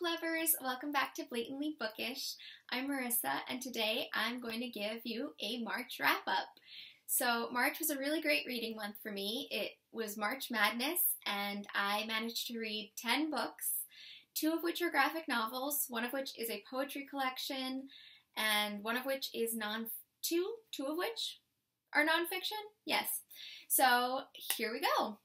lovers, welcome back to Blatantly Bookish. I'm Marissa, and today I'm going to give you a March wrap-up. So March was a really great reading month for me. It was March Madness, and I managed to read 10 books, 2 of which are graphic novels, one of which is a poetry collection, and one of which is two of which are nonfiction? Yes. So here we go.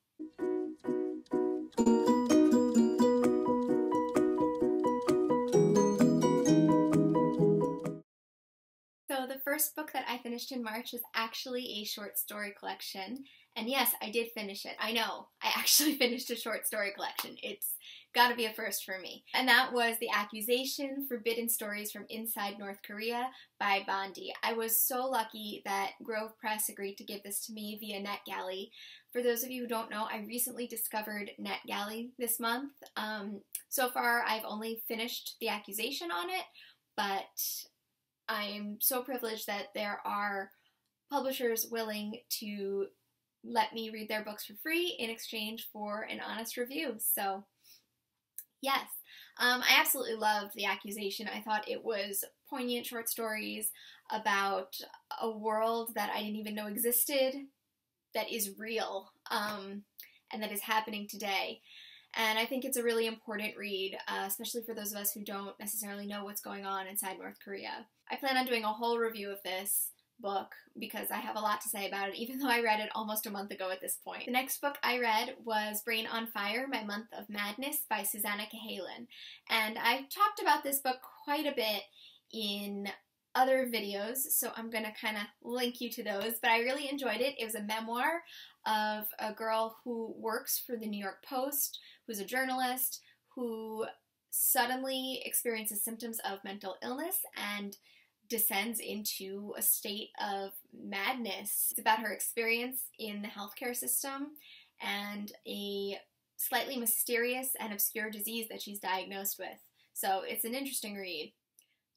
So the first book that I finished in March was actually a short story collection. And yes, I did finish it. I know, I actually finished a short story collection. It's gotta be a first for me. And that was The Accusation, Forbidden Stories from Inside North Korea by Bandi. I was so lucky that Grove Press agreed to give this to me via NetGalley. For those of you who don't know, I recently discovered NetGalley this month. So far, I've only finished The Accusation on it, but I'm so privileged that there are publishers willing to let me read their books for free in exchange for an honest review. So, yes. I absolutely loved The Accusation. I thought it was poignant short stories about a world that I didn't even know existed, that is real, and that is happening today. And I think it's a really important read, especially for those of us who don't necessarily know what's going on inside North Korea. I plan on doing a whole review of this book because I have a lot to say about it, even though I read it almost a month ago at this point. The next book I read was Brain on Fire, My Month of Madness by Susannah Cahalan. And I've talked about this book quite a bit in other videos, so I'm going to kind of link you to those, but I really enjoyed it. It was a memoir of a girl who works for the New York Post, who's a journalist, who suddenly experiences symptoms of mental illness and descends into a state of madness. It's about her experience in the healthcare system and a slightly mysterious and obscure disease that she's diagnosed with. So it's an interesting read.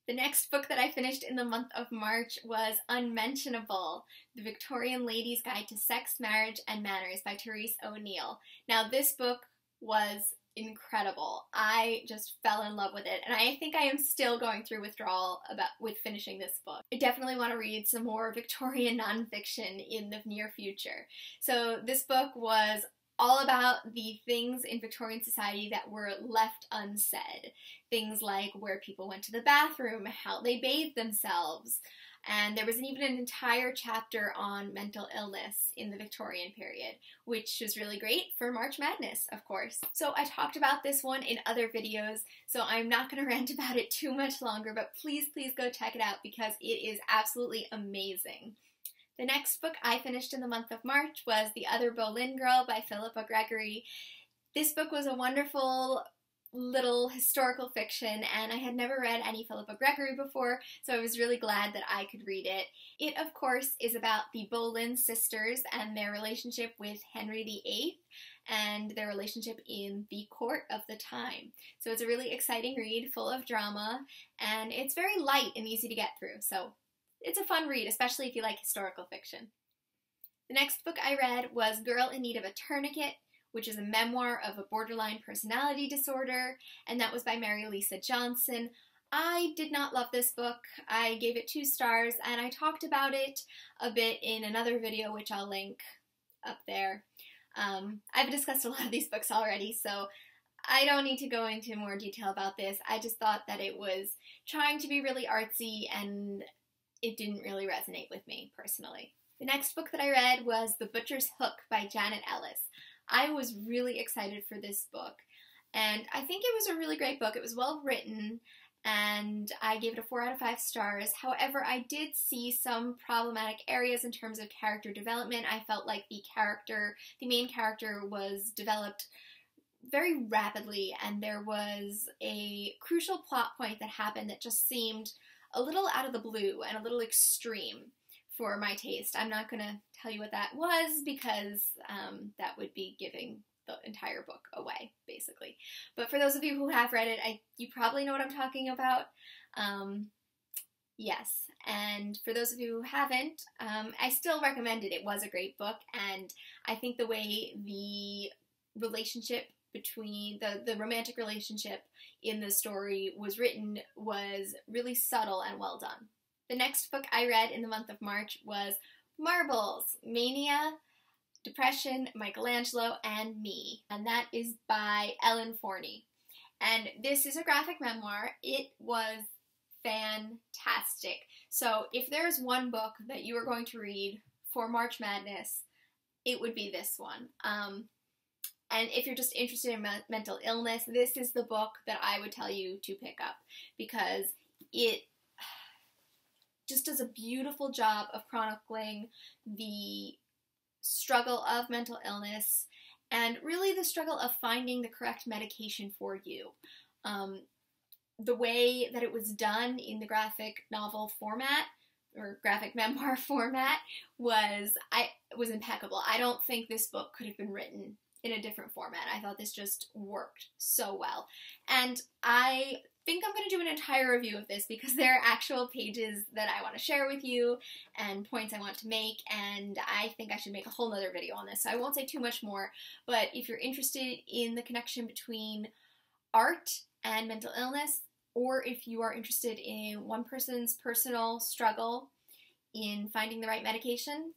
The next book that I finished in the month of March was Unmentionable, The Victorian Lady's Guide to Sex, Marriage, and Manners by Therese Oneill. Now this book was incredible. I just fell in love with it, and I think I am still going through withdrawal with finishing this book. I definitely want to read some more Victorian nonfiction in the near future. So this book was all about the things in Victorian society that were left unsaid. Things like where people went to the bathroom, how they bathed themselves, and there was even an entire chapter on mental illness in the Victorian period, which was really great for March Madness, of course. So I talked about this one in other videos, so I'm not going to rant about it too much longer, but please go check it out because it is absolutely amazing. The next book I finished in the month of March was The Other Boleyn Girl by Philippa Gregory. This book was a wonderful little historical fiction, and I had never read any Philippa Gregory before, so I was really glad that I could read it. It, of course, is about the Boleyn sisters and their relationship with Henry VIII and their relationship in the court of the time. So it's a really exciting read, full of drama, and it's very light and easy to get through, so it's a fun read, especially if you like historical fiction. The next book I read was Girl in Need of a Tourniquet, which is a memoir of a borderline personality disorder, and that was by Merri Jamison. I did not love this book. I gave it 2 stars, and I talked about it a bit in another video, which I'll link up there. I've discussed a lot of these books already, so I don't need to go into more detail about this. I just thought that it was trying to be really artsy, and it didn't really resonate with me personally. The next book that I read was The Butcher's Hook by Janet Ellis. I was really excited for this book, and I think it was a really great book. It was well written, and I gave it a 4 out of 5 stars. However, I did see some problematic areas in terms of character development. I felt like the main character was developed very rapidly, and there was a crucial plot point that happened that just seemed a little out of the blue and a little extreme for my taste. I'm not going to tell you what that was because that would be giving the entire book away, basically. But for those of you who have read it, you probably know what I'm talking about. Yes, and for those of you who haven't, I still recommend it. It was a great book, and I think the way the relationship between the romantic relationship in the story was written was really subtle and well done. The next book I read in the month of March was Marbles, Mania, Depression, Michelangelo, and Me. And that is by Forney. And this is a graphic memoir. It was fantastic. So if there's one book that you are going to read for March Madness, it would be this one. And if you're just interested in mental illness, this is the book that I would tell you to pick up, because it just does a beautiful job of chronicling the struggle of mental illness and really the struggle of finding the correct medication for you. The way that it was done in the graphic novel format, or graphic memoir format, was impeccable. I don't think this book could have been written in a different format. I thought this just worked so well. And I think I'm going to do an entire review of this because there are actual pages that I want to share with you and points I want to make, and I think I should make a whole nother video on this, so I won't say too much more. But if you're interested in the connection between art and mental illness, or if you are interested in one person's personal struggle in finding the right medication,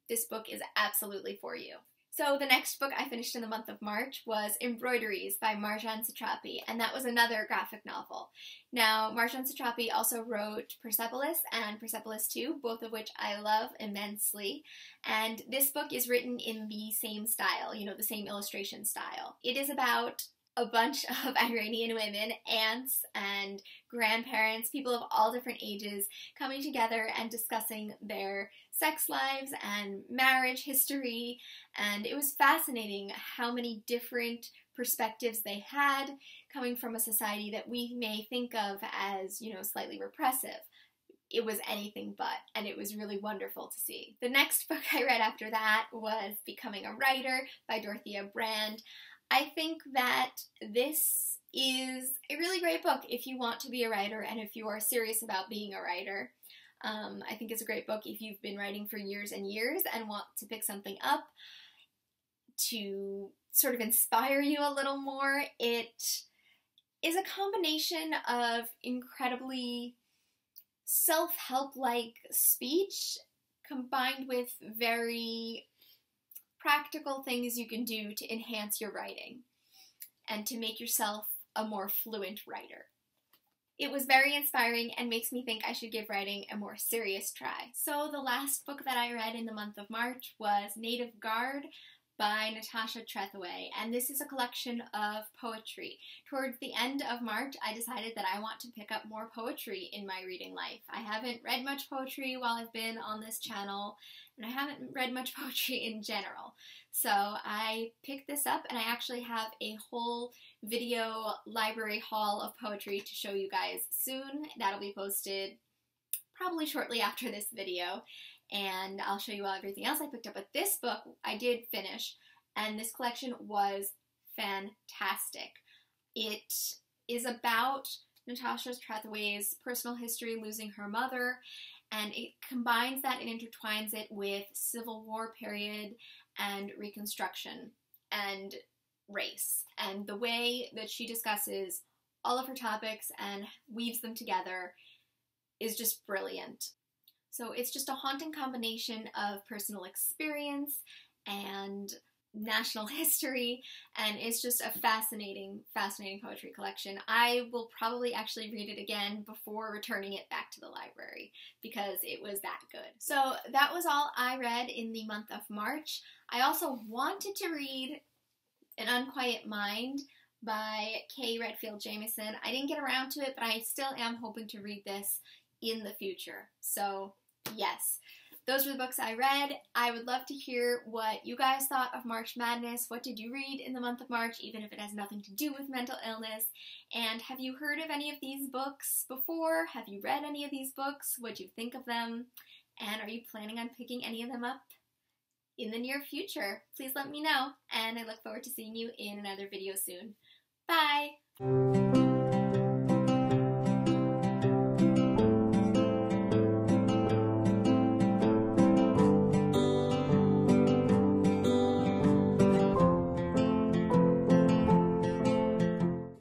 this book is absolutely for you. So the next book I finished in the month of March was Embroideries by Marjane Satrapi, and that was another graphic novel. Now, Marjane Satrapi also wrote Persepolis and Persepolis 2, both of which I love immensely, and this book is written in the same style, you know, the same illustration style. It is about a bunch of Iranian women, aunts and grandparents, people of all different ages, coming together and discussing their sex lives and marriage history, and it was fascinating how many different perspectives they had, coming from a society that we may think of as, you know, slightly repressive. It was anything but, and it was really wonderful to see. The next book I read after that was Becoming a Writer by Dorothea Brande. I think that this is a really great book if you want to be a writer and if you are serious about being a writer. I think it's a great book if you've been writing for years and years and want to pick something up to sort of inspire you a little more. It is a combination of incredibly self-help-like speech combined with very practical things you can do to enhance your writing and to make yourself a more fluent writer. It was very inspiring and makes me think I should give writing a more serious try. So the last book that I read in the month of March was Native Guard by Natasha Trethewey, and this is a collection of poetry. Towards the end of March, I decided that I want to pick up more poetry in my reading life. I haven't read much poetry while I've been on this channel, and I haven't read much poetry in general. So I picked this up, and I actually have a whole video library haul of poetry to show you guys soon. That'll be posted probably shortly after this video. And I'll show you everything else I picked up. But this book I did finish, and this collection was fantastic. It is about Natasha Trethewey's personal history, losing her mother, and it combines that and intertwines it with Civil War period and Reconstruction and race. And the way that she discusses all of her topics and weaves them together is just brilliant. So it's just a haunting combination of personal experience and national history, and it's just a fascinating, fascinating poetry collection. I will probably actually read it again before returning it back to the library because it was that good. So that was all I read in the month of March. I also wanted to read An Unquiet Mind by Redfield Jamison. I didn't get around to it, but I still am hoping to read this in the future. So yes, those were the books I read. I would love to hear what you guys thought of March Madness. What did you read in the month of March, even if it has nothing to do with mental illness? And have you heard of any of these books before? Have you read any of these books? What do you think of them? And are you planning on picking any of them up in the near future? Please let me know, and I look forward to seeing you in another video soon. Bye!